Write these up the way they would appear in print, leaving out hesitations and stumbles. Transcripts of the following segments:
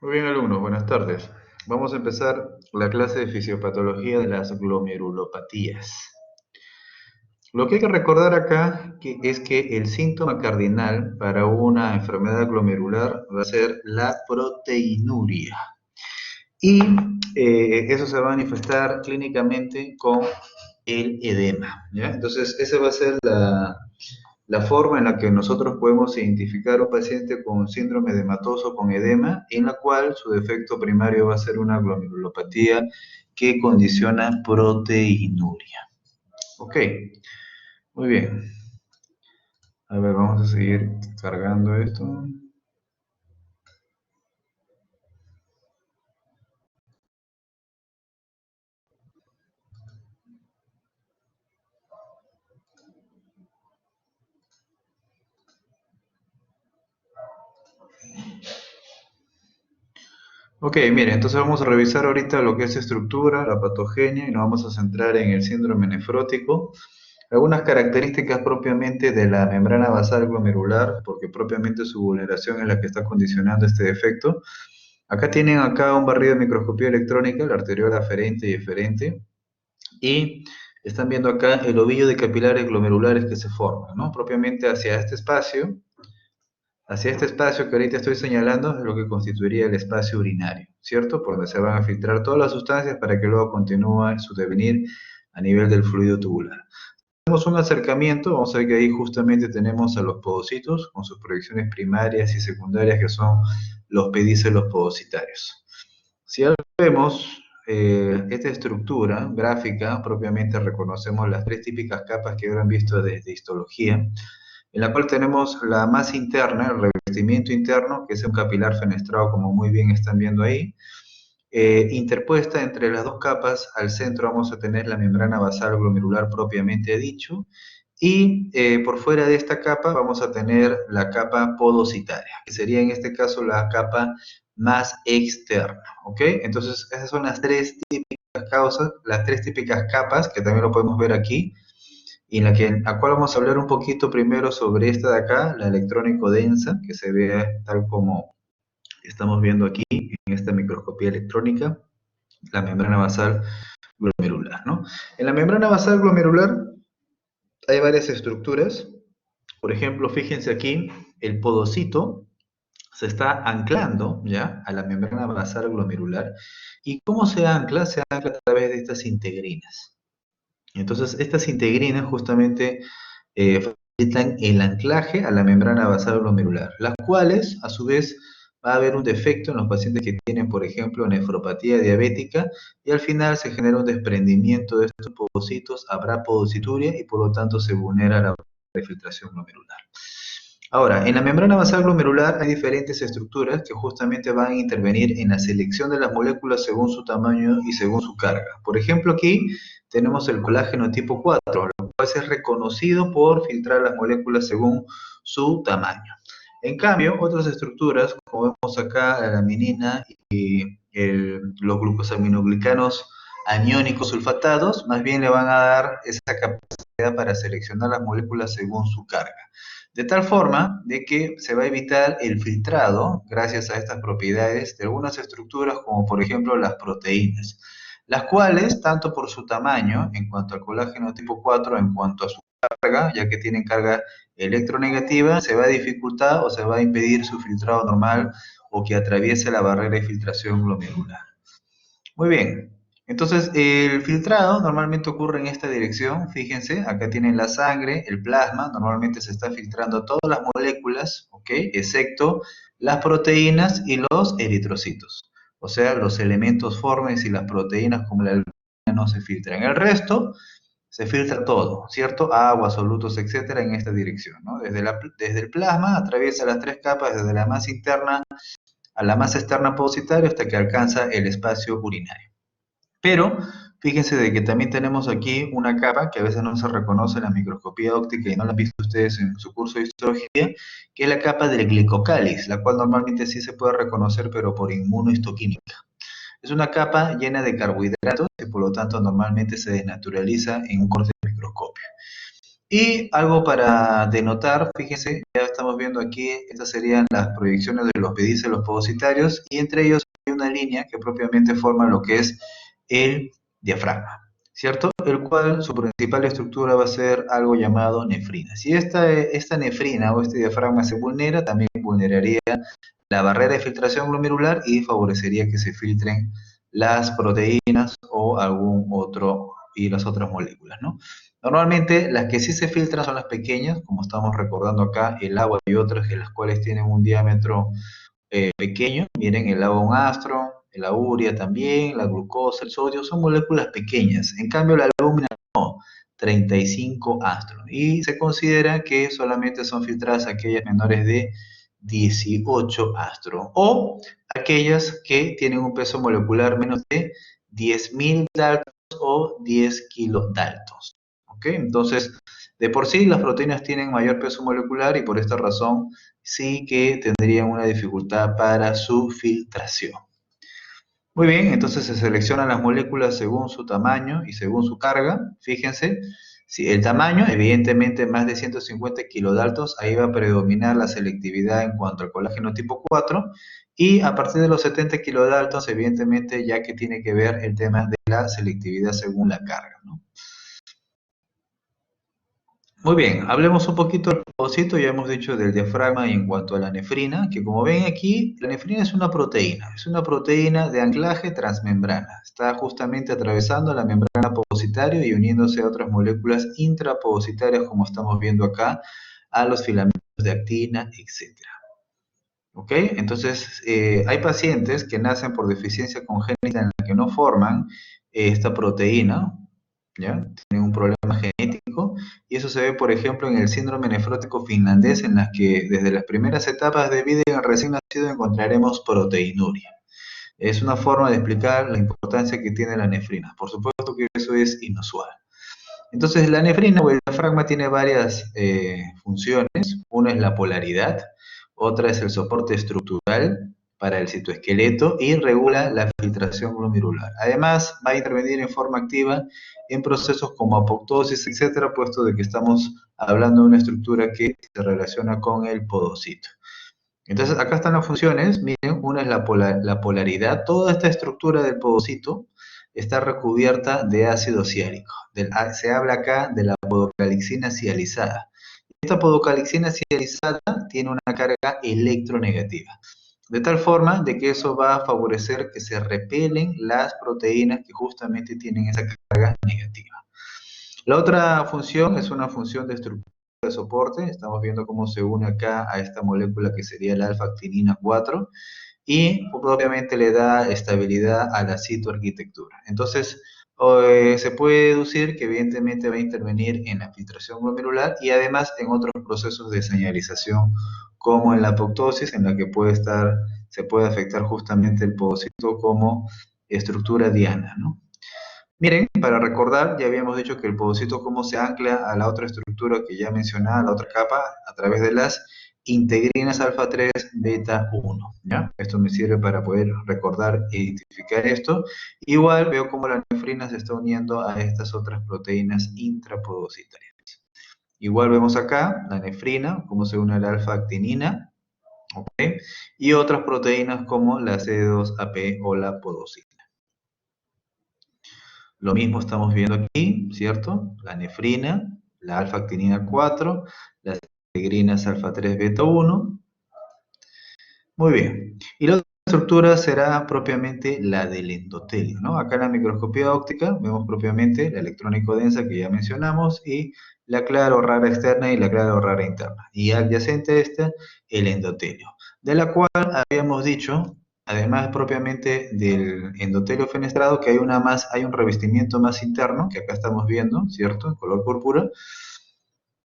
Muy bien, alumnos, buenas tardes. Vamos a empezar la clase de fisiopatología de las glomerulopatías. Lo que hay que recordar acá es que el síntoma cardinal para una enfermedad glomerular va a ser la proteinuria. Y eso se va a manifestar clínicamente con el edema, ¿ya? Entonces, esa va a ser la forma en la que nosotros podemos identificar un paciente con síndrome edematoso con edema, en la cual su defecto primario va a ser una glomerulopatía que condiciona proteinuria. Ok, muy bien. A ver, vamos a seguir cargando esto. Ok, mire, entonces vamos a revisar ahorita lo que es estructura, la patogenia y nos vamos a centrar en el síndrome nefrótico. Algunas características propiamente de la membrana basal glomerular, porque propiamente su vulneración es la que está condicionando este defecto. Acá tienen un barrido de microscopía electrónica, la arteriola aferente y eferente, y están viendo acá el ovillo de capilares glomerulares que se forman, ¿no? Propiamente hacia este espacio que ahorita estoy señalando es lo que constituiría el espacio urinario, ¿cierto? Por donde se van a filtrar todas las sustancias para que luego continúe su devenir a nivel del fluido tubular. Tenemos un acercamiento, vamos a ver que ahí justamente tenemos a los podocitos con sus proyecciones primarias y secundarias que son los pedicelos podocitarios. Si ahora vemos esta estructura gráfica, propiamente reconocemos las tres típicas capas que habrán visto desde histología, en la cual tenemos la masa interna, el revestimiento interno, que es un capilar fenestrado, como muy bien están viendo ahí. Interpuesta entre las dos capas, al centro vamos a tener la membrana basal glomerular propiamente dicho, y por fuera de esta capa vamos a tener la capa podocitaria, que sería en este caso la capa más externa, ¿ok? Entonces esas son las tres típicas causas, las tres típicas capas, que también lo podemos ver aquí, y en la cual vamos a hablar un poquito primero sobre esta de acá, la electrónico densa, que se ve tal como estamos viendo aquí en esta microscopía electrónica, la membrana basal glomerular, ¿no? En la membrana basal glomerular hay varias estructuras. Por ejemplo, fíjense aquí, el podocito se está anclando ya a la membrana basal glomerular. ¿Y cómo se ancla? Se ancla a través de estas integrinas. Entonces, estas integrinas justamente facilitan el anclaje a la membrana basal glomerular, las cuales, a su vez, va a haber un defecto en los pacientes que tienen, por ejemplo, nefropatía diabética, y al final se genera un desprendimiento de estos podocitos, habrá podocituria y por lo tanto se vulnera la filtración glomerular. Ahora, en la membrana basal glomerular hay diferentes estructuras que justamente van a intervenir en la selección de las moléculas según su tamaño y según su carga. Por ejemplo, aquí tenemos el colágeno tipo 4, lo cual es reconocido por filtrar las moléculas según su tamaño. En cambio, otras estructuras, como vemos acá, la laminina y los glucosaminoglicanos aniónicos sulfatados, más bien le van a dar esa capacidad para seleccionar las moléculas según su carga. De tal forma de que se va a evitar el filtrado gracias a estas propiedades de algunas estructuras como por ejemplo las proteínas, las cuales tanto por su tamaño en cuanto al colágeno tipo 4 en cuanto a su carga, ya que tienen carga electronegativa, se va a dificultar o se va a impedir su filtrado normal o que atraviese la barrera de filtración glomerular. Muy bien. Entonces, el filtrado normalmente ocurre en esta dirección. Fíjense, acá tienen la sangre, el plasma. Normalmente se está filtrando todas las moléculas, ¿ok? Excepto las proteínas y los eritrocitos. O sea, los elementos formes y las proteínas como la albumina no se filtran. El resto se filtra todo, ¿cierto? Agua, solutos, etcétera, en esta dirección, ¿no? Desde el plasma atraviesa las tres capas, desde la masa interna a la masa externa podocitaria hasta que alcanza el espacio urinario. Pero fíjense de que también tenemos aquí una capa que a veces no se reconoce en la microscopía óptica y no la han visto ustedes en su curso de histología, que es la capa del glicocáliz, la cual normalmente sí se puede reconocer, pero por inmunohistoquímica. Es una capa llena de carbohidratos y por lo tanto normalmente se desnaturaliza en un corte de microscopio. Y algo para denotar, fíjense, ya estamos viendo aquí, estas serían las proyecciones de los PDIs de los podocitarios, y entre ellos hay una línea que propiamente forma lo que es el diafragma, ¿cierto? El cual su principal estructura va a ser algo llamado nefrina. Si esta nefrina o este diafragma se vulnera, también vulneraría la barrera de filtración glomerular y favorecería que se filtren las proteínas o algún otro y las otras moléculas, ¿no? Normalmente las que sí se filtran son las pequeñas, como estamos recordando acá, el agua y otras de las cuales tienen un diámetro pequeño. Miren, el agua un astro, la urea también, la glucosa, el sodio, son moléculas pequeñas. En cambio, la albúmina no, 35 astros. Y se considera que solamente son filtradas aquellas menores de 18 astros. O aquellas que tienen un peso molecular menos de 10.000 daltons o 10 kilodaltons. ¿Ok? Entonces, de por sí las proteínas tienen mayor peso molecular y por esta razón sí que tendrían una dificultad para su filtración. Muy bien, entonces se seleccionan las moléculas según su tamaño y según su carga. Fíjense, si el tamaño, evidentemente más de 150 kilodaltons, ahí va a predominar la selectividad en cuanto al colágeno tipo 4. Y a partir de los 70 kilodaltons, evidentemente, ya que tiene que ver el tema de la selectividad según la carga, ¿no? Muy bien, hablemos un poquito del pocito, ya hemos dicho del diafragma y en cuanto a la nefrina, que como ven aquí, la nefrina es una proteína de anclaje transmembrana, está justamente atravesando la membrana podocitaria y uniéndose a otras moléculas intrapodocitarias, como estamos viendo acá, a los filamentos de actina, etc. ¿Ok? Entonces, hay pacientes que nacen por deficiencia congénita en la que no forman esta proteína, ¿ya? Tienen un problema genético y eso se ve, por ejemplo, en el síndrome nefrótico finlandés, en las que desde las primeras etapas de vida en el recién nacido encontraremos proteinuria. Es una forma de explicar la importancia que tiene la nefrina. Por supuesto que eso es inusual. Entonces, la nefrina o el diafragma tiene varias funciones. Una es la polaridad, otra es el soporte estructural para el citoesqueleto y regula la filtración glomerular. Además, va a intervenir en forma activa en procesos como apoptosis, etcétera, puesto de que estamos hablando de una estructura que se relaciona con el podocito. Entonces, acá están las funciones. Miren, una es la polaridad. Toda esta estructura del podocito está recubierta de ácido ciálico. Se habla acá de la podocalixina cializada. Esta podocalixina cializada tiene una carga electronegativa, de tal forma de que eso va a favorecer que se repelen las proteínas que justamente tienen esa carga negativa. La otra función es una función de estructura de soporte. Estamos viendo cómo se une acá a esta molécula que sería la alfa-actinina 4 y obviamente le da estabilidad a la citoarquitectura. Entonces, se puede deducir que evidentemente va a intervenir en la filtración glomerular y además en otros procesos de señalización, como en la apoptosis, en la que se puede afectar justamente el podocito como estructura diana, ¿no? Miren, para recordar, ya habíamos dicho que el podocito cómo se ancla a la otra estructura que ya mencionaba, la otra capa, a través de las integrinas alfa 3 beta 1, ¿ya? Esto me sirve para poder recordar e identificar esto. Igual veo cómo la nefrina se está uniendo a estas otras proteínas intrapodocitarias. Igual vemos acá la nefrina, cómo se une a la alfa-actinina, ¿ok? Y otras proteínas como la C2AP o la podocina. Lo mismo estamos viendo aquí, ¿cierto? La nefrina, la alfa-actinina 4, las integrinas alfa 3 beta 1. Muy bien. Y la otra estructura será propiamente la del endotelio, ¿no? Acá en la microscopía óptica vemos propiamente la electrónico densa que ya mencionamos y la clara o rara externa y la clara o rara interna. Y adyacente a esta, el endotelio, de la cual habíamos dicho, además propiamente del endotelio fenestrado, que hay un revestimiento más interno, que acá estamos viendo, ¿cierto? En color púrpura,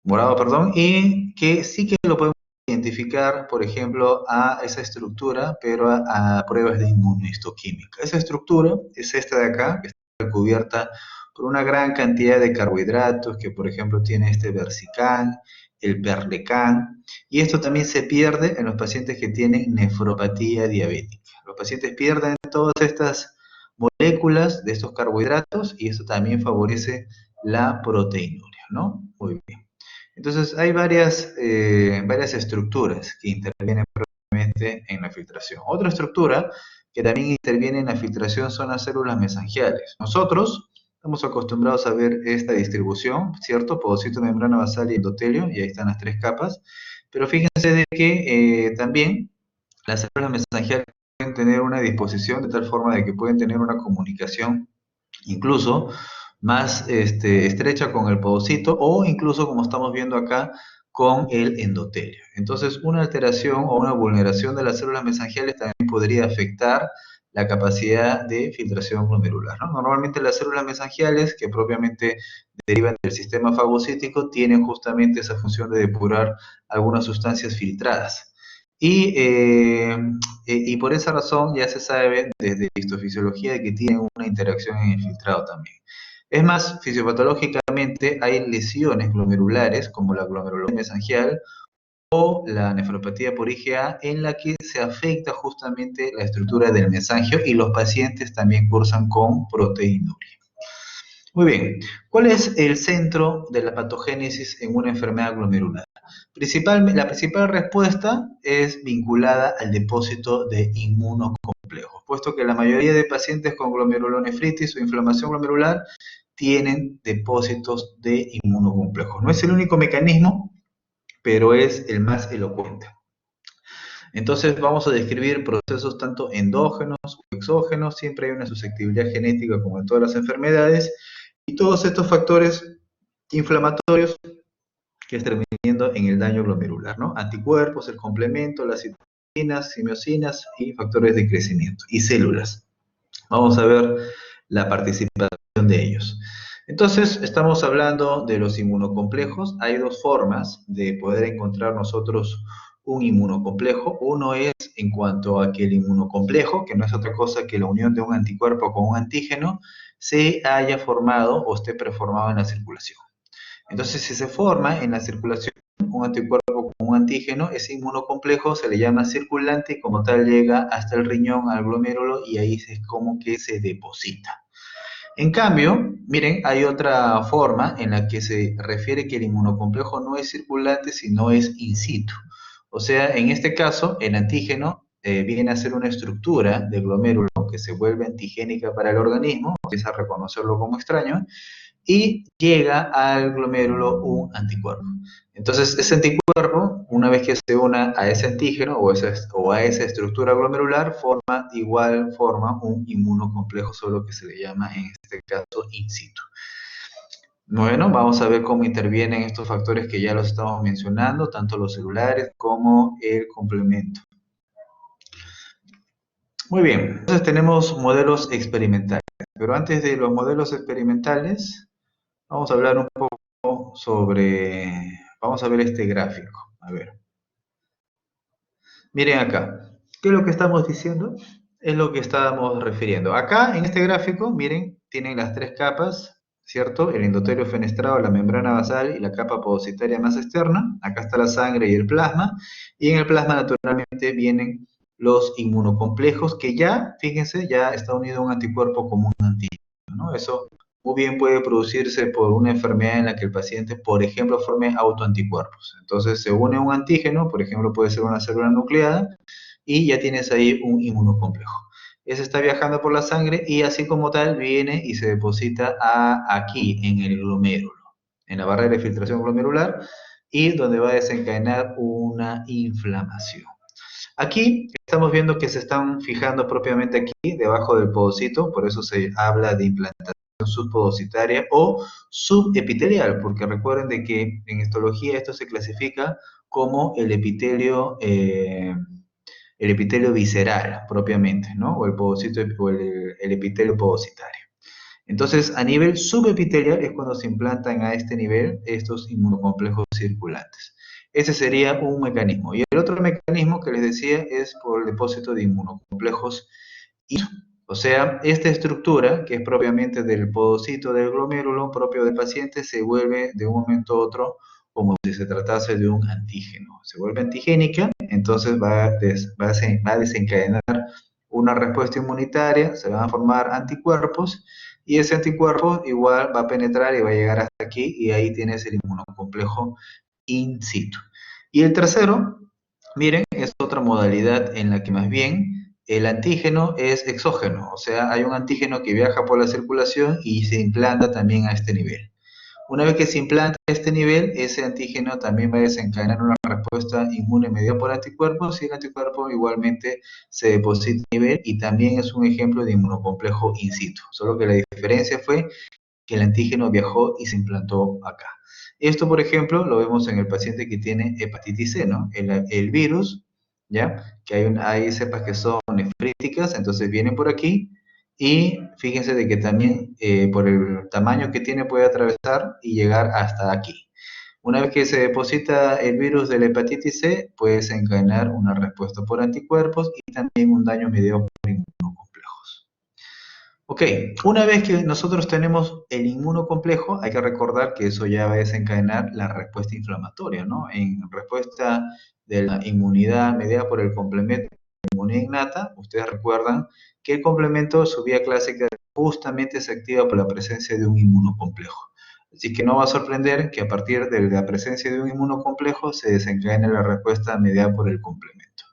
morado, perdón, y que sí que lo podemos identificar, por ejemplo, a esa estructura, pero a pruebas de inmunohistoquímica. Esa estructura es esta de acá, que está recubierta por una gran cantidad de carbohidratos, que por ejemplo tiene este versican, el perlecan, y esto también se pierde en los pacientes que tienen nefropatía diabética. Los pacientes pierden todas estas moléculas de estos carbohidratos y esto también favorece la proteinuria, ¿no? Muy bien. Entonces, hay varias estructuras que intervienen propiamente en la filtración. Otra estructura que también interviene en la filtración son las células mesangiales. Nosotros estamos acostumbrados a ver esta distribución, ¿cierto? Podocito, membrana basal y endotelio, y ahí están las tres capas. Pero fíjense de que también las células mesangiales pueden tener una disposición de tal forma de que pueden tener una comunicación incluso más estrecha con el podocito o incluso como estamos viendo acá con el endotelio. Entonces una alteración o una vulneración de las células mesangiales también podría afectar la capacidad de filtración glomerular, ¿no? Normalmente las células mesangiales que propiamente derivan del sistema fagocítico tienen justamente esa función de depurar algunas sustancias filtradas. Y por esa razón ya se sabe desde histofisiología que tienen una interacción en el filtrado también. Es más, fisiopatológicamente hay lesiones glomerulares como la glomerulopatía mesangial o la nefropatía por IgA en la que se afecta justamente la estructura del mesangio y los pacientes también cursan con proteinuria. Muy bien, ¿cuál es el centro de la patogénesis en una enfermedad glomerular? La principal respuesta es vinculada al depósito de inmunocomplejos, puesto que la mayoría de pacientes con glomerulonefritis o inflamación glomerular tienen depósitos de inmunocomplejos. No es el único mecanismo, pero es el más elocuente. Entonces vamos a describir procesos tanto endógenos o exógenos, siempre hay una susceptibilidad genética como en todas las enfermedades, y todos estos factores inflamatorios que están terminando en el daño glomerular, ¿no? Anticuerpos, el complemento, las citocinas, simiosinas y factores de crecimiento, y células. Vamos a ver la participación de ellos. Entonces, estamos hablando de los inmunocomplejos. Hay dos formas de poder encontrar nosotros un inmunocomplejo. Uno es en cuanto a que el inmunocomplejo, que no es otra cosa que la unión de un anticuerpo con un antígeno, se haya formado o esté preformado en la circulación. Entonces, si se forma en la circulación un anticuerpo con un antígeno, ese inmunocomplejo se le llama circulante y como tal llega hasta el riñón, al glomérulo, y ahí es como que se deposita. En cambio, miren, hay otra forma en la que se refiere que el inmunocomplejo no es circulante, sino es in situ. O sea, en este caso, el antígeno viene a ser una estructura del glomérulo que se vuelve antigénica para el organismo, empieza a reconocerlo como extraño, y llega al glomérulo un anticuerpo. Entonces, ese anticuerpo, una vez que se una a ese antígeno o a esa estructura glomerular, forma un inmunocomplejo, solo que se le llama en este caso in situ. Bueno, vamos a ver cómo intervienen estos factores que ya los estamos mencionando, tanto los celulares como el complemento. Muy bien, entonces tenemos modelos experimentales, pero antes de los modelos experimentales, vamos a hablar un poco vamos a ver este gráfico. A ver, miren acá, ¿qué es lo que estamos diciendo? Es lo que estábamos refiriendo. Acá, en este gráfico, miren, tienen las tres capas, ¿cierto? El endotelio fenestrado, la membrana basal y la capa podocitaria más externa. Acá está la sangre y el plasma. Y en el plasma, naturalmente, vienen los inmunocomplejos, que ya, fíjense, ya está unido a un anticuerpo como un antígeno, ¿no? Eso muy bien puede producirse por una enfermedad en la que el paciente, por ejemplo, forme autoanticuerpos. Entonces se une un antígeno, por ejemplo, puede ser una célula nucleada, y ya tienes ahí un inmunocomplejo. Ese está viajando por la sangre y así como tal viene y se deposita aquí, en el glomérulo, en la barrera de filtración glomerular, y donde va a desencadenar una inflamación. Aquí estamos viendo que se están fijando propiamente aquí, debajo del podocito, por eso se habla de implantación subpodocitaria o subepitelial, porque recuerden de que en histología esto se clasifica como el epitelio visceral propiamente, ¿no? O el podocito o el epitelio podocitario. Entonces, a nivel subepitelial es cuando se implantan a este nivel estos inmunocomplejos circulantes. Ese sería un mecanismo. Y el otro mecanismo que les decía es por el depósito de inmunocomplejos. O sea, esta estructura, que es propiamente del podocito del glomérulo propio del paciente, se vuelve de un momento a otro como si se tratase de un antígeno. Se vuelve antigénica, entonces va a desencadenar una respuesta inmunitaria, se van a formar anticuerpos, y ese anticuerpo igual va a penetrar y va a llegar hasta aquí, y ahí tienes el inmunocomplejo in situ. Y el tercero, miren, es otra modalidad en la que más bien el antígeno es exógeno, o sea, hay un antígeno que viaja por la circulación y se implanta también a este nivel. Una vez que se implanta a este nivel, ese antígeno también va a desencadenar una respuesta inmune mediada por anticuerpos, y el anticuerpo igualmente se deposita a nivel, y también es un ejemplo de inmunocomplejo in situ, solo que la diferencia fue que el antígeno viajó y se implantó acá. Esto, por ejemplo, lo vemos en el paciente que tiene hepatitis C, ¿no? El virus, ¿ya? Que hay cepas que son nefríticas, entonces vienen por aquí, y fíjense de que también por el tamaño que tiene puede atravesar y llegar hasta aquí. Una vez que se deposita el virus de la hepatitis C, puede desencadenar una respuesta por anticuerpos y también un daño mediado por inmunocomplejos. Ok, una vez que nosotros tenemos el inmunocomplejo, hay que recordar que eso ya va a desencadenar la respuesta inflamatoria, ¿no? En respuesta de la inmunidad mediada por el complemento de inmunidad innata, ustedes recuerdan que el complemento, su vía clásica, justamente se activa por la presencia de un inmunocomplejo. Así que no va a sorprender que a partir de la presencia de un inmunocomplejo se desencadene la respuesta mediada por el complemento.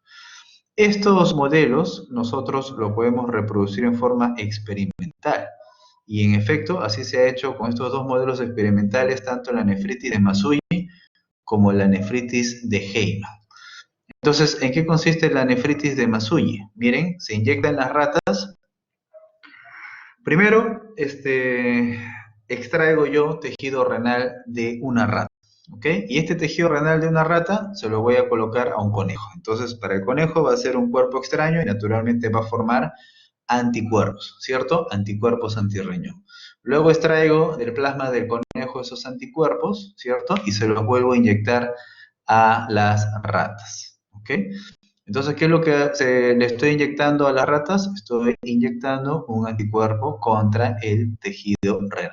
Estos modelos nosotros los podemos reproducir en forma experimental, y en efecto así se ha hecho con estos dos modelos experimentales, tanto la nefritis de Masucci como la nefritis de Heyman. Entonces, ¿en qué consiste la nefritis de Masucci? Miren, se inyectan las ratas. Primero, extraigo yo tejido renal de una rata. ¿Ok? Y este tejido renal de una rata se lo voy a colocar a un conejo. Entonces, para el conejo va a ser un cuerpo extraño y naturalmente va a formar anticuerpos, ¿cierto? Anticuerpos antirriñón. Luego extraigo del plasma del conejo esos anticuerpos, ¿cierto? Y se los vuelvo a inyectar a las ratas. ¿Ok? Entonces, ¿qué es lo que le estoy inyectando a las ratas? Estoy inyectando un anticuerpo contra el tejido renal.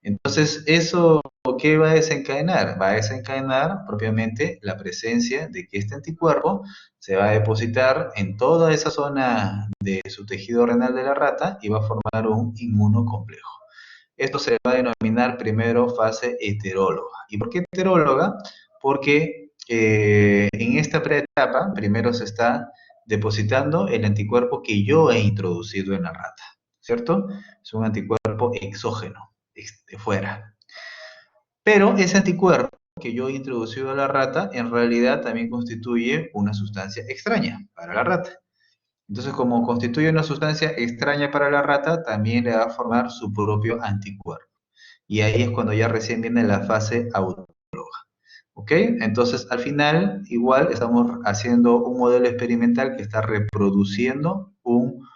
Entonces, ¿eso qué va a desencadenar? Va a desencadenar propiamente la presencia de que este anticuerpo se va a depositar en toda esa zona de su tejido renal de la rata y va a formar un inmunocomplejo. Esto se va a denominar primero fase heteróloga. ¿Y por qué heteróloga? Porque en esta preetapa primero se está depositando el anticuerpo que yo he introducido en la rata, ¿cierto? Es un anticuerpo exógeno, de fuera. Pero ese anticuerpo que yo he introducido a la rata en realidad también constituye una sustancia extraña para la rata. Entonces, como constituye una sustancia extraña para la rata, también le va a formar su propio anticuerpo. Y ahí es cuando ya recién viene la fase autóloga. ¿Ok? Entonces, al final, igual estamos haciendo un modelo experimental que está reproduciendo un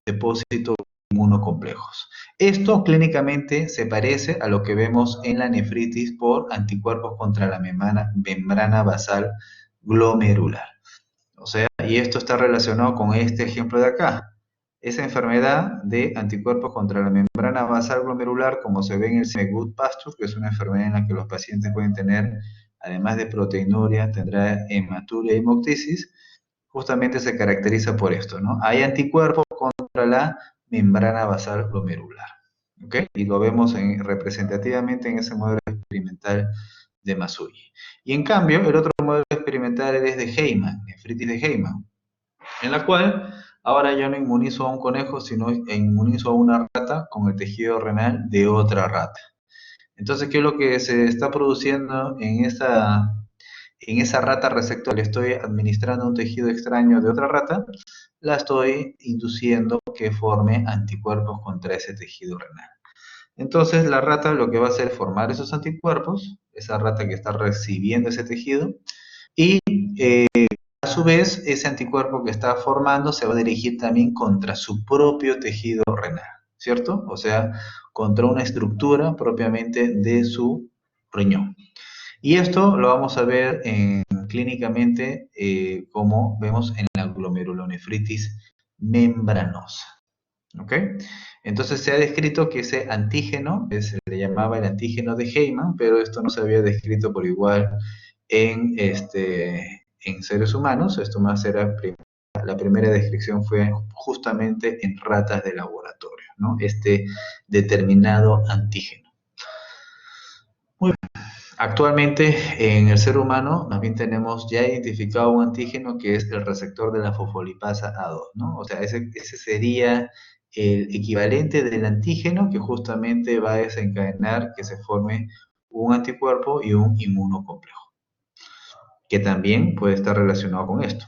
depósito de inmunocomplejos. Esto clínicamente se parece a lo que vemos en la nefritis por anticuerpos contra la membrana basal glomerular. O sea, y esto está relacionado con este ejemplo de acá. Esa enfermedad de anticuerpos contra la membrana basal glomerular, como se ve en el Good-Pasteur, que es una enfermedad en la que los pacientes pueden tener, además de proteinuria, tendrá hematuria y hemoptisis, justamente se caracteriza por esto, ¿no? Hay anticuerpos contra la membrana basal glomerular, ¿ok? Y lo vemos representativamente en ese modelo experimental de Masucci. Y en cambio, el otro modelo experimental es de Heyman, nefritis de Heyman, en la cual ahora ya no inmunizo a un conejo, sino inmunizo a una rata con el tejido renal de otra rata. Entonces, ¿qué es lo que se está produciendo en esa rata receptora? Le estoy administrando un tejido extraño de otra rata, la estoy induciendo que forme anticuerpos contra ese tejido renal. Entonces, la rata lo que va a hacer es formar esos anticuerpos, esa rata que está recibiendo ese tejido, y a su vez, ese anticuerpo que está formando se va a dirigir también contra su propio tejido renal, ¿cierto? O sea, contra una estructura propiamente de su riñón. Y esto lo vamos a ver clínicamente como vemos en la glomerulonefritis membranosa. ¿Ok? Entonces se ha descrito que ese antígeno, se le llamaba el antígeno de Heyman, pero esto no se había descrito por igual en seres humanos. Esto más era la primera descripción fue justamente en ratas de laboratorio, ¿no? Este determinado antígeno. Actualmente en el ser humano más bien tenemos ya identificado un antígeno que es el receptor de la fosfolipasa A2, ¿no? O sea, ese sería el equivalente del antígeno que justamente va a desencadenar que se forme un anticuerpo y un inmunocomplejo, que también puede estar relacionado con esto.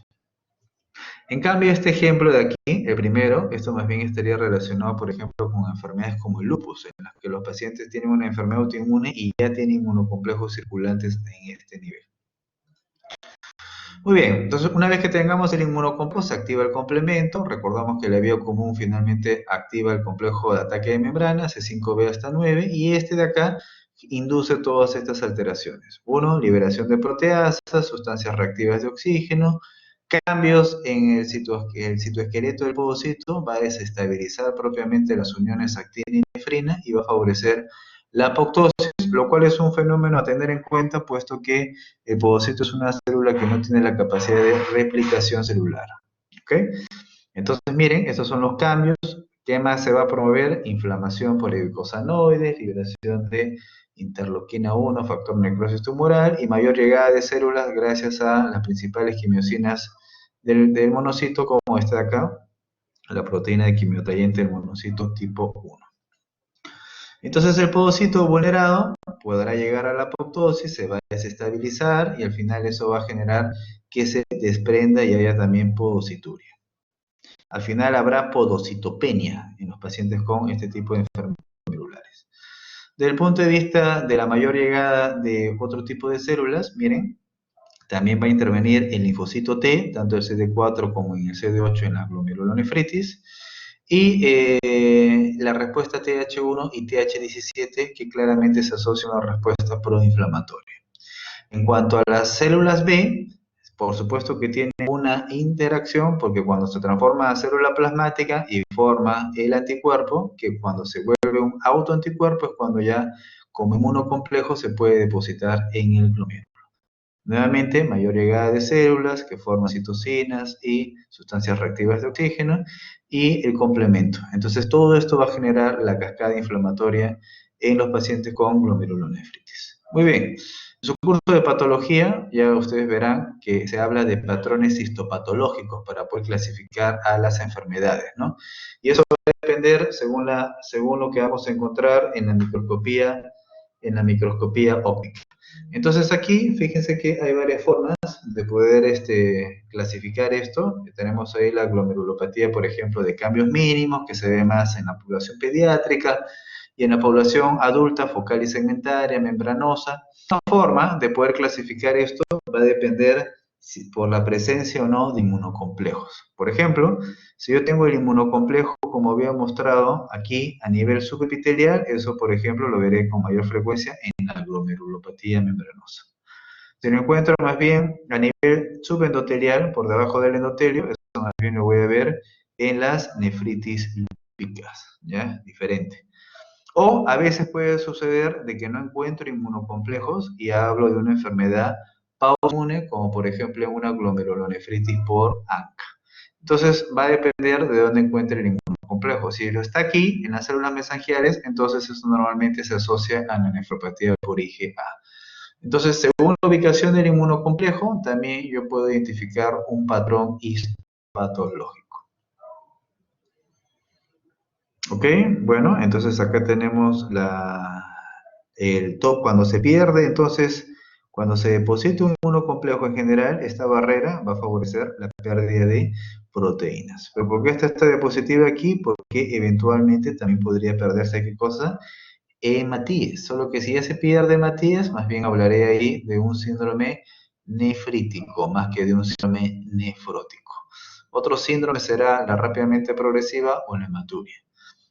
En cambio, este ejemplo de aquí, el primero, esto más bien estaría relacionado, por ejemplo, con enfermedades como el lupus, en las que los pacientes tienen una enfermedad autoinmune y ya tienen inmunocomplejos circulantes en este nivel. Muy bien, entonces una vez que tengamos el inmunocomplejo, se activa el complemento. Recordamos que la vía común finalmente activa el complejo de ataque de membrana, C5b hasta 9, y este de acá induce todas estas alteraciones. Uno, liberación de proteasas, sustancias reactivas de oxígeno, cambios en el citoesqueleto del podocito, va a desestabilizar propiamente las uniones actina y nefrina y va a favorecer la apoptosis, lo cual es un fenómeno a tener en cuenta, puesto que el podocito es una célula que no tiene la capacidad de replicación celular. ¿Ok? Entonces, miren, estos son los cambios. ¿Qué más se va a promover? Inflamación por eicosanoides, liberación de interleuquina 1, factor necrosis tumoral y mayor llegada de células gracias a las principales quimiosinas del monocito, como esta de acá, la proteína de quimiotrayente del monocito tipo 1. Entonces el podocito vulnerado podrá llegar a la apoptosis, se va a desestabilizar y al final eso va a generar que se desprenda y haya también podocituria. Al final habrá podocitopenia en los pacientes con este tipo de enfermedades celulares. Desde el punto de vista de la mayor llegada de otro tipo de células, miren, también va a intervenir el linfocito T, tanto el CD4 como en el CD8 en la glomerulonefritis, y la respuesta TH1 y TH17, que claramente se asocia a una respuesta proinflamatoria. En cuanto a las células B, por supuesto que tienen una interacción, porque cuando se transforma a célula plasmática y forma el anticuerpo, que cuando se vuelve un autoanticuerpo es cuando ya como inmunocomplejo se puede depositar en el glomérulo. Nuevamente, mayor llegada de células que forman citocinas y sustancias reactivas de oxígeno y el complemento. Entonces, todo esto va a generar la cascada inflamatoria en los pacientes con glomerulonefritis. Muy bien. En su curso de patología, ya ustedes verán que se habla de patrones histopatológicos para poder clasificar a las enfermedades, ¿no? Y eso va a depender según lo que vamos a encontrar en la microscopía óptica. Entonces aquí, fíjense que hay varias formas de poder clasificar esto. Tenemos ahí la glomerulopatía, por ejemplo, de cambios mínimos, que se ve más en la población pediátrica, y en la población adulta, focal y segmentaria, membranosa. Una forma de poder clasificar esto va a depender por la presencia o no de inmunocomplejos. Por ejemplo, si yo tengo el inmunocomplejo, como había mostrado aquí a nivel subepitelial, eso, por ejemplo, lo veré con mayor frecuencia en la glomerulopatía membranosa. Si lo encuentro más bien a nivel subendotelial, por debajo del endotelio, eso más bien lo voy a ver en las nefritis lúpicas, ¿ya? Diferente. O a veces puede suceder de que no encuentro inmunocomplejos y hablo de una enfermedad autoinmune, como por ejemplo una glomerulonefritis por ANCA. Entonces va a depender de dónde encuentre el inmunocomplejo. Si lo está aquí, en las células mesangiales, entonces eso normalmente se asocia a la nefropatía por IgA. Entonces, según la ubicación del inmunocomplejo, también yo puedo identificar un patrón histopatológico. ¿Ok? Bueno, entonces acá tenemos el top cuando se pierde. Entonces, cuando se deposita un inmunocomplejo en general, esta barrera va a favorecer la pérdida de proteínas. ¿Pero por qué está diapositiva aquí? Porque eventualmente también podría perderse, ¿qué cosa? Matías. Solo que si ya se pierde Matías, más bien hablaré ahí de un síndrome nefrítico, más que de un síndrome nefrótico. Otro síndrome será la rápidamente progresiva o la hematuria.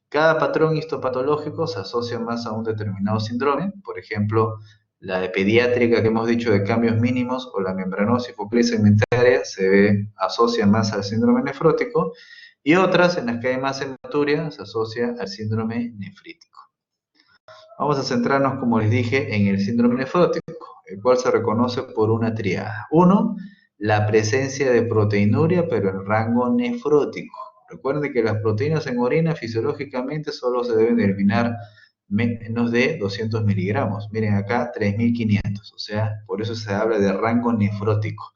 Cada patrón histopatológico se asocia más a un determinado síndrome, por ejemplo, la de pediátrica que hemos dicho de cambios mínimos o la membranosis focal y segmentaria asocia más al síndrome nefrótico, y otras en las que hay más hematuria se asocia al síndrome nefrítico. Vamos a centrarnos, como les dije, en el síndrome nefrótico, el cual se reconoce por una triada. Uno, la presencia de proteinuria, pero en rango nefrótico. Recuerden que las proteínas en orina fisiológicamente solo se deben eliminar menos de 200 miligramos. Miren acá, 3.500, o sea, por eso se habla de rango nefrótico.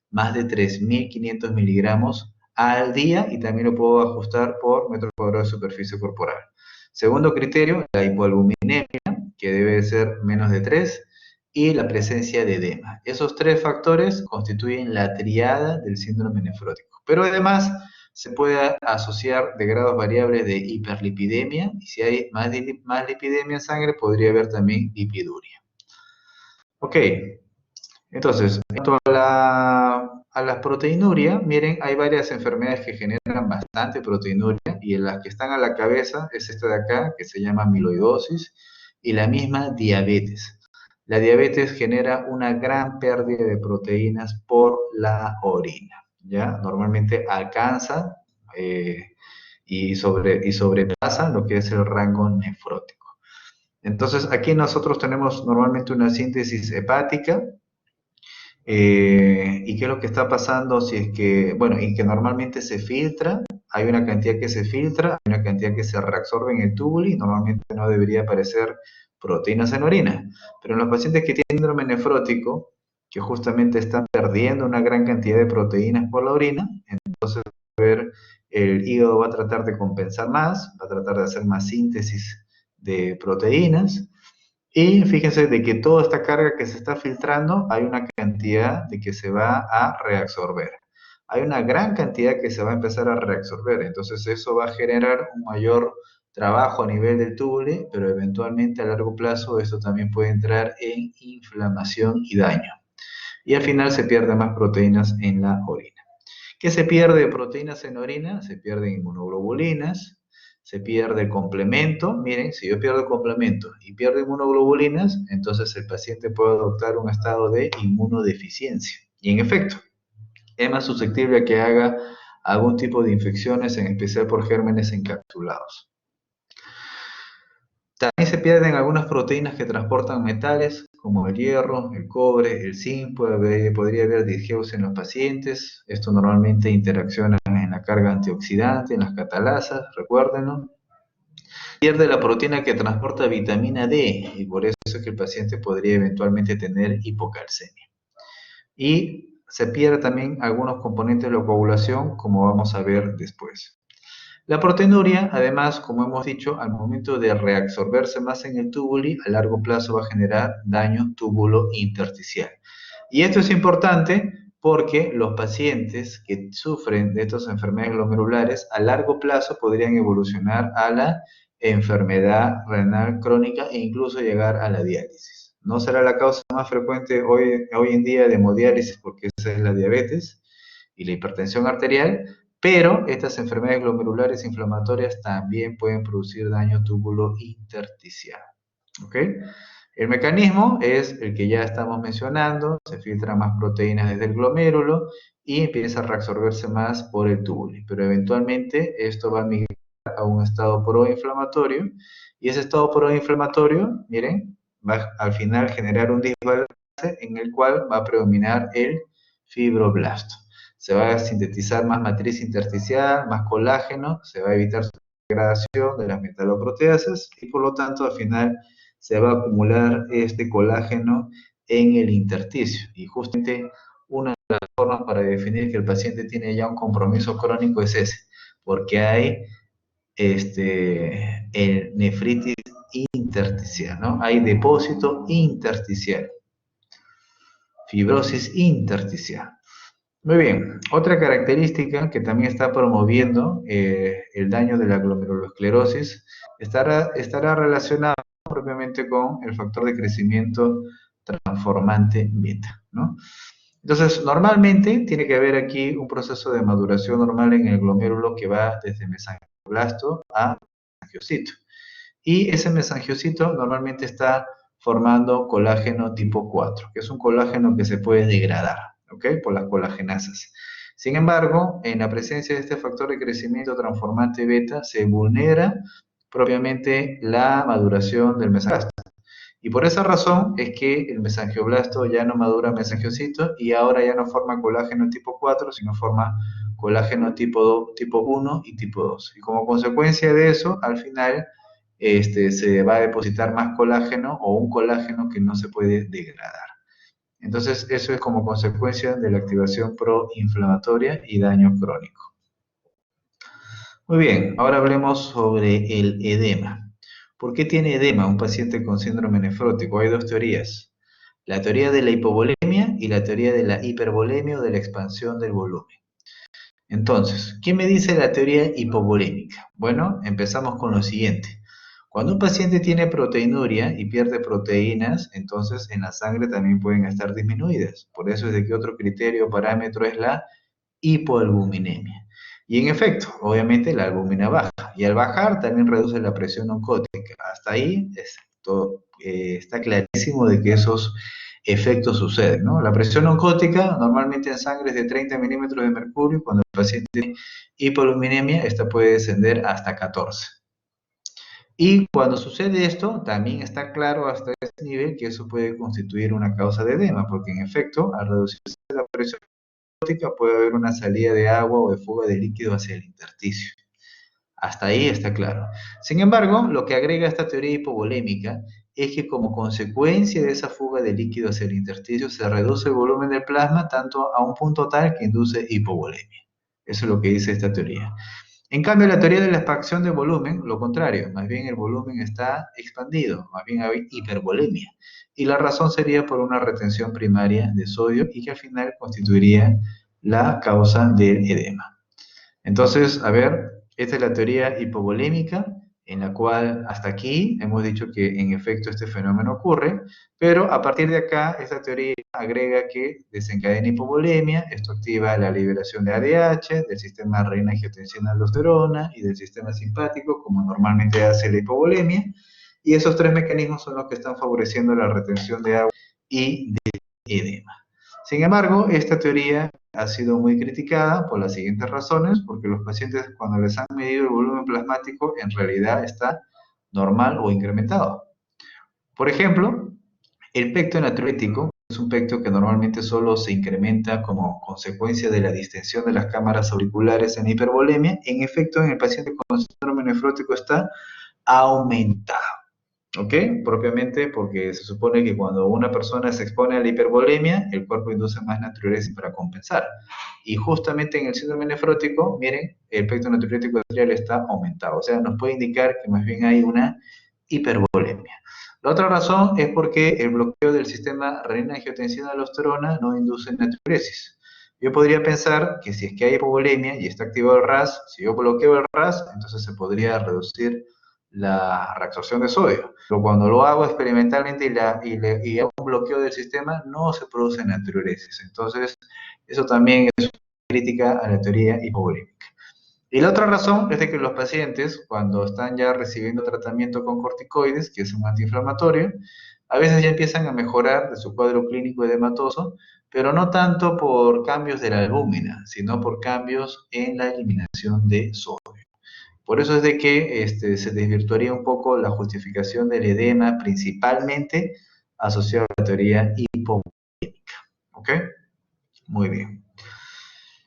Más de 3.500 miligramos al día y también lo puedo ajustar por metro cuadrado de superficie corporal. Segundo criterio, la hipoalbuminemia, que debe ser menos de 3, y la presencia de edema. Esos tres factores constituyen la triada del síndrome nefrótico. Pero además se puede asociar de grados variables de hiperlipidemia, y si hay más lipidemia en sangre, podría haber también lipiduria. Ok, entonces, en cuanto a la proteinuria, miren, hay varias enfermedades que generan bastante proteinuria y en las que están a la cabeza es esta de acá, que se llama amiloidosis, y la misma diabetes. La diabetes genera una gran pérdida de proteínas por la orina, ¿ya? Normalmente alcanza y sobrepasa lo que es el rango nefrótico. Entonces, aquí nosotros tenemos normalmente una síntesis hepática, ¿y qué es lo que está pasando? Si es que, bueno, y que normalmente se filtra, hay una cantidad que se filtra, hay una cantidad que se reabsorbe en el túbulo y normalmente no debería aparecer proteínas en orina. Pero en los pacientes que tienen síndrome nefrótico, que justamente están perdiendo una gran cantidad de proteínas por la orina, entonces el hígado va a tratar de compensar más, va a tratar de hacer más síntesis de proteínas. Y fíjense de que toda esta carga que se está filtrando, hay una cantidad de que se va a reabsorber. Hay una gran cantidad que se va a empezar a reabsorber. Entonces eso va a generar un mayor trabajo a nivel del túbulo, pero eventualmente a largo plazo esto también puede entrar en inflamación y daño. Y al final se pierden más proteínas en la orina. ¿Qué se pierde de proteínas en orina? Se pierden inmunoglobulinas, se pierde el complemento. Miren, si yo pierdo el complemento y pierdo inmunoglobulinas, entonces el paciente puede adoptar un estado de inmunodeficiencia. Y en efecto, es más susceptible a que haga algún tipo de infecciones, en especial por gérmenes encapsulados. También se pierden algunas proteínas que transportan metales, como el hierro, el cobre, el zinc. Podría haber disgeusia en los pacientes. Esto normalmente interacciona en la carga antioxidante, en las catalasas, recuérdenlo. Pierde la proteína que transporta vitamina D y por eso es que el paciente podría eventualmente tener hipocalcemia. Y se pierde también algunos componentes de la coagulación, como vamos a ver después. La proteinuria, además, como hemos dicho, al momento de reabsorberse más en el túbulo, a largo plazo va a generar daño túbulo intersticial. Y esto es importante porque los pacientes que sufren de estas enfermedades glomerulares a largo plazo podrían evolucionar a la enfermedad renal crónica e incluso llegar a la diálisis. No será la causa más frecuente hoy en día de hemodiálisis porque esa es la diabetes y la hipertensión arterial, pero estas enfermedades glomerulares inflamatorias también pueden producir daño túbulo intersticial. ¿Ok? El mecanismo es el que ya estamos mencionando, se filtran más proteínas desde el glomérulo y empieza a reabsorberse más por el túbulo, pero eventualmente esto va a migrar a un estado proinflamatorio y ese estado proinflamatorio, miren, va al final generar un desbalance en el cual va a predominar el fibroblasto. Se va a sintetizar más matriz intersticial, más colágeno, se va a evitar su degradación de las metaloproteasas y por lo tanto al final se va a acumular este colágeno en el intersticio. Y justamente una de las formas para definir que el paciente tiene ya un compromiso crónico es ese, porque hay el nefritis intersticial, ¿no? Hay depósito intersticial, fibrosis intersticial. Muy bien, otra característica que también está promoviendo el daño de la glomerulosclerosis estará relacionada propiamente con el factor de crecimiento transformante beta, ¿no? Entonces, normalmente tiene que haber aquí un proceso de maduración normal en el glomérulo que va desde mesangioblasto a mesangiocito. Y ese mesangiocito normalmente está formando colágeno tipo 4, que es un colágeno que se puede degradar, ¿ok? Por las colagenasas. Sin embargo, en la presencia de este factor de crecimiento transformante beta, se vulnera propiamente la maduración del mesangioblasto. Y por esa razón es que el mesangioblasto ya no madura mesangiocitos y ahora ya no forma colágeno tipo 4, sino forma colágeno tipo 2, tipo 1 y tipo 2. Y como consecuencia de eso, al final se va a depositar más colágeno o un colágeno que no se puede degradar. Entonces, eso es como consecuencia de la activación proinflamatoria y daño crónico. Muy bien, ahora hablemos sobre el edema. ¿Por qué tiene edema un paciente con síndrome nefrótico? Hay dos teorías. La teoría de la hipovolemia y la teoría de la hipervolemia o de la expansión del volumen. Entonces, ¿qué me dice la teoría hipovolémica? Bueno, empezamos con lo siguiente. Cuando un paciente tiene proteinuria y pierde proteínas, entonces en la sangre también pueden estar disminuidas. Por eso es de que otro criterio o parámetro es la hipoalbuminemia. Y en efecto, obviamente la albúmina baja. Y al bajar también reduce la presión oncótica. Hasta ahí está clarísimo de que esos efectos suceden, ¿no? La presión oncótica normalmente en sangre es de 30 milímetros de mercurio. Cuando el paciente tiene hipoalbuminemia, esta puede descender hasta 14. Y cuando sucede esto, también está claro hasta ese nivel que eso puede constituir una causa de edema, porque en efecto, al reducirse la presión puede haber una salida de agua o de fuga de líquido hacia el intersticio. Hasta ahí está claro. Sin embargo, lo que agrega esta teoría hipovolémica es que como consecuencia de esa fuga de líquido hacia el intersticio se reduce el volumen del plasma tanto a un punto tal que induce hipovolemia. Eso es lo que dice esta teoría. En cambio, la teoría de la expansión de volumen, lo contrario, más bien el volumen está expandido, más bien hay hipervolemia. Y la razón sería por una retención primaria de sodio y que al final constituiría la causa del edema. Entonces, a ver, esta es la teoría hipovolémica, en la cual hasta aquí hemos dicho que en efecto este fenómeno ocurre, pero a partir de acá esta teoría agrega que desencadena hipovolemia, esto activa la liberación de ADH, del sistema renina-angiotensina-aldosterona y del sistema simpático, como normalmente hace la hipovolemia, y esos tres mecanismos son los que están favoreciendo la retención de agua y de edema. Sin embargo, esta teoría ha sido muy criticada por las siguientes razones, porque los pacientes cuando les han medido el volumen plasmático en realidad está normal o incrementado. Por ejemplo, el pecto natriurético es un pecto que normalmente solo se incrementa como consecuencia de la distensión de las cámaras auriculares en hipervolemia. En efecto, en el paciente con síndrome nefrótico está aumentado. ¿Ok? Propiamente porque se supone que cuando una persona se expone a la hipervolemia, el cuerpo induce más natriuresis para compensar. Y justamente en el síndrome nefrótico, miren, el efecto natriurético arterial está aumentado. O sea, nos puede indicar que más bien hay una hipervolemia. La otra razón es porque el bloqueo del sistema renina-angiotensina-aldosterona no induce natriuresis. Yo podría pensar que si es que hay hipovolemia y está activado el RAS, si yo bloqueo el RAS, entonces se podría reducir la reabsorción de sodio. Pero cuando lo hago experimentalmente y hago un bloqueo del sistema, no se produce natriuresis. Entonces, eso también es una crítica a la teoría hipovolémica. Y la otra razón es de que los pacientes, cuando están ya recibiendo tratamiento con corticoides, que es un antiinflamatorio, a veces ya empiezan a mejorar de su cuadro clínico edematoso, pero no tanto por cambios de la albúmina, sino por cambios en la eliminación de sodio. Por eso es de que se desvirtuaría un poco la justificación del edema, principalmente asociado a la teoría hipovolémica. ¿Ok? Muy bien.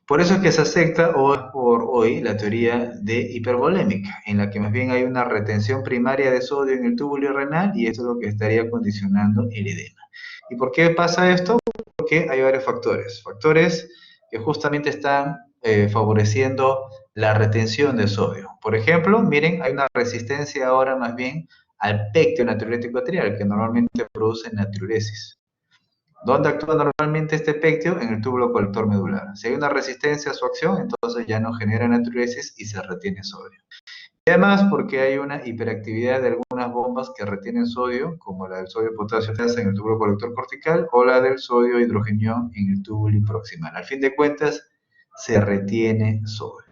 Por eso es que se acepta hoy por hoy la teoría de hipervolémica, en la que más bien hay una retención primaria de sodio en el túbulo renal y esto es lo que estaría condicionando el edema. ¿Y por qué pasa esto? Porque hay varios factores. Factores que justamente están favoreciendo la retención de sodio. Por ejemplo, miren, hay una resistencia ahora más bien al pectio natriurético arterial, que normalmente produce natriuresis. ¿Dónde actúa normalmente este pectio? En el túbulo colector medular. Si hay una resistencia a su acción, entonces ya no genera natriuresis y se retiene sodio. Y además porque hay una hiperactividad de algunas bombas que retienen sodio, como la del sodio-potasio en el túbulo colector cortical o la del sodio-hidrogenión en el túbulo proximal. Al fin de cuentas, se retiene sodio.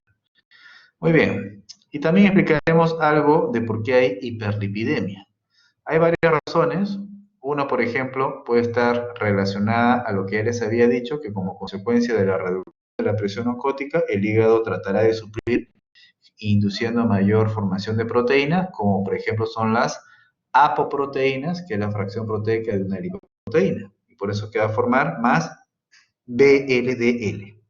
Muy bien. Y también explicaremos algo de por qué hay hiperlipidemia. Hay varias razones. Una, por ejemplo, puede estar relacionada a lo que ya les había dicho, que como consecuencia de la reducción de la presión oncótica, el hígado tratará de suplir induciendo mayor formación de proteínas, como por ejemplo son las apoproteínas, que es la fracción proteica de una lipoproteína. Y por eso que va a formar más VLDL.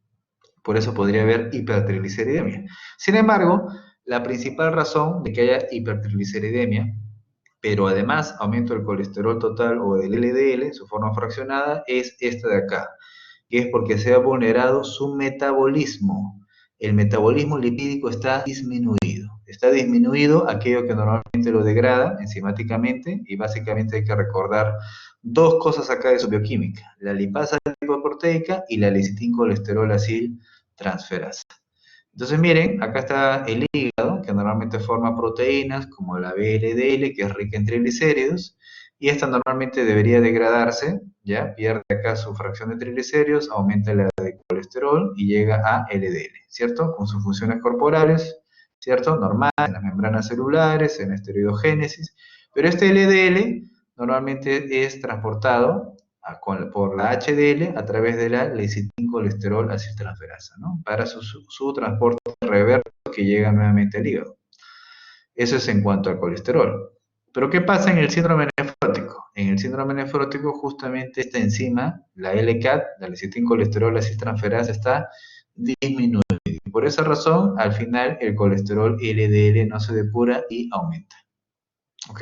Por eso podría haber hipertrigliceridemia. Sin embargo, la principal razón de que haya hipertrigliceridemia, pero además aumento del colesterol total o del LDL, su forma fraccionada, es esta de acá, que es porque se ha vulnerado su metabolismo. El metabolismo lipídico está disminuido. Está disminuido aquello que normalmente lo degrada enzimáticamente, y básicamente hay que recordar dos cosas acá de su bioquímica: la lipasa lipoproteica y la lecitincolesterol acil transferasa. Entonces miren, acá está el hígado, que normalmente forma proteínas como la VLDL, que es rica en triglicéridos, y esta normalmente debería degradarse, ¿ya? Pierde acá su fracción de triglicéridos, aumenta la de colesterol y llega a LDL, ¿cierto? Con sus funciones corporales, ¿cierto? Normales, en las membranas celulares, en esteroidogénesis, pero este LDL normalmente es transportado por la HDL a través de la lecitincolesterol aciltransferasa, ¿no? Para su transporte reverso que llega nuevamente al hígado. Eso es en cuanto al colesterol. Pero ¿qué pasa en el síndrome nefrótico? En el síndrome nefrótico justamente esta enzima, la LCAT, la lecitincolesterol aciltransferasa, está disminuida. Y por esa razón, al final, el colesterol LDL no se depura y aumenta. ¿Ok?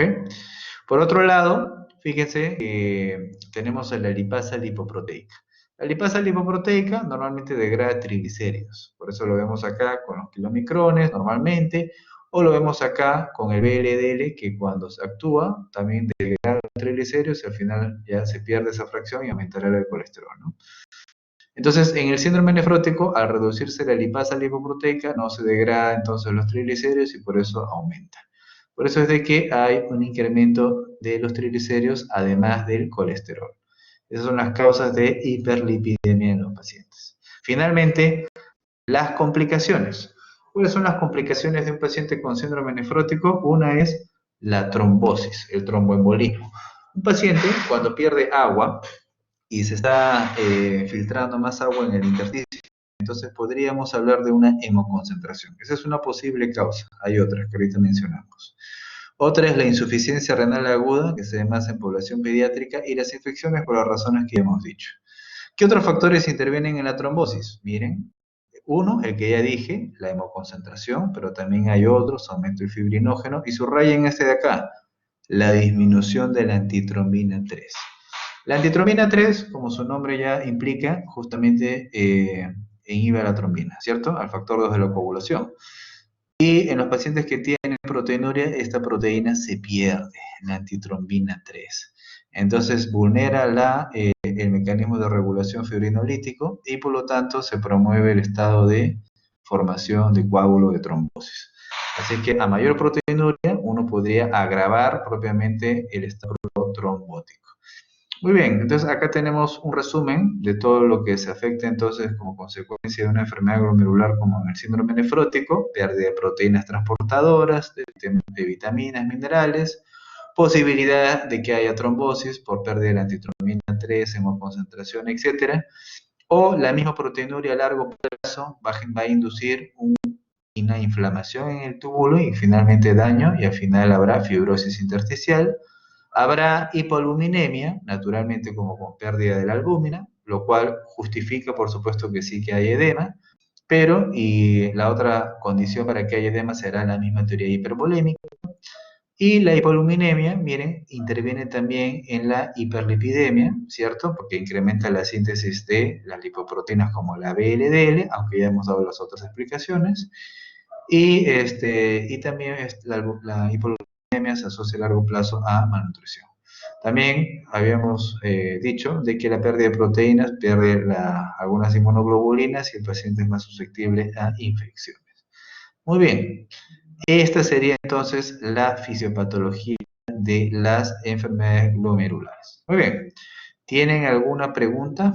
Por otro lado, fíjense que tenemos a la lipasa lipoproteica. La lipasa lipoproteica normalmente degrada triglicéridos, por eso lo vemos acá con los kilomicrones normalmente, o lo vemos acá con el VLDL, que cuando se actúa también degrada los triglicéridos y al final ya se pierde esa fracción y aumentará el colesterol, ¿no? Entonces, en el síndrome nefrótico, al reducirse la lipasa lipoproteica, no se degrada entonces los triglicéridos y por eso aumenta. Por eso es de que hay un incremento de los triglicéridos además del colesterol. Esas son las causas de hiperlipidemia en los pacientes. Finalmente, las complicaciones. ¿Cuáles son las complicaciones de un paciente con síndrome nefrótico? Una es la trombosis, el tromboembolismo. Un paciente, cuando pierde agua y se está filtrando más agua en el intersticio, entonces podríamos hablar de una hemoconcentración. Esa es una posible causa. Hay otras que ahorita mencionamos. Otra es la insuficiencia renal aguda, que se ve más en población pediátrica, y las infecciones por las razones que hemos dicho. ¿Qué otros factores intervienen en la trombosis? Miren, uno, el que ya dije, la hemoconcentración, pero también hay otros, aumento del fibrinógeno, y subrayen este de acá, la disminución de la antitrombina 3. La antitrombina 3, como su nombre ya implica, justamente inhibe a la trombina, ¿cierto? Al factor 2 de la coagulación. Y en los pacientes que tienen proteinuria, esta proteína se pierde, la antitrombina 3. Entonces vulnera el mecanismo de regulación fibrinolítico y por lo tanto se promueve el estado de formación de coágulo de trombosis. Así que a mayor proteinuria uno podría agravar propiamente el estado trombótico. Muy bien, entonces acá tenemos un resumen de todo lo que se afecta entonces como consecuencia de una enfermedad glomerular como en el síndrome nefrótico: pérdida de proteínas transportadoras, de vitaminas, minerales, posibilidad de que haya trombosis por pérdida de la antitrombina 3, hemoconcentración, etc. O la misma proteinuria a largo plazo va a inducir una inflamación en el túbulo y finalmente daño, y al final habrá fibrosis intersticial. Habrá hipoaluminemia, naturalmente como con pérdida de la albúmina, lo cual justifica, por supuesto, que sí que hay edema, pero y la otra condición para que haya edema será la misma teoría hipervolémica. Y la hipoaluminemia, miren, interviene también en la hiperlipidemia, ¿cierto? Porque incrementa la síntesis de las lipoproteínas como la VLDL, aunque ya hemos dado las otras explicaciones. Y también la hipoaluminemia se asocia a largo plazo a malnutrición. También habíamos dicho de que la pérdida de proteínas pierde algunas inmunoglobulinas y el paciente es más susceptible a infecciones. Muy bien, esta sería entonces la fisiopatología de las enfermedades glomerulares. Muy bien, ¿tienen alguna pregunta?